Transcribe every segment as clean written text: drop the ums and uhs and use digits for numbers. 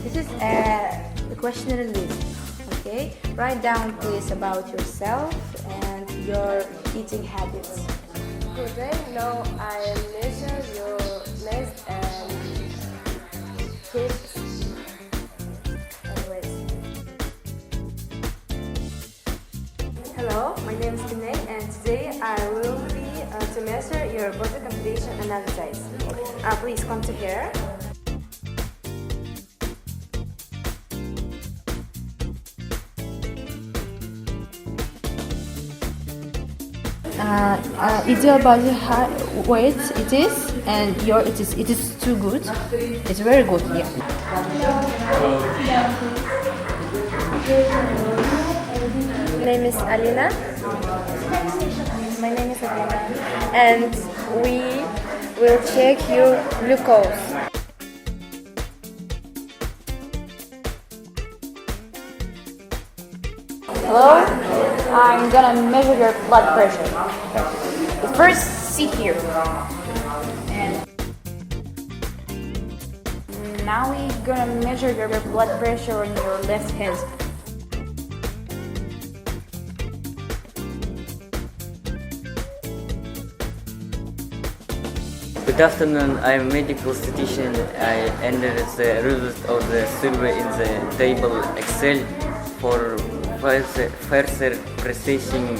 This is a questionnaire list. Okay, write down please about yourself and your eating habits. Today, now I measure your list and hips and waist. Hello, my name is Pinay and today I will be to measure your body composition analysis. Please come to here. Ideal body weight it is, and your it is too good. It's very good. Yeah. My name is Alina. My name is Alina. And we will check your glucose. Hello, I'm gonna measure your blood pressure. First, sit here. And now we're gonna measure your blood pressure on your left hand. Good afternoon, I am medical statistician. I entered the result of the survey in the table Excel for further processing.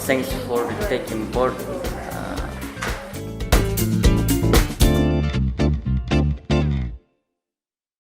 Thanks for taking part.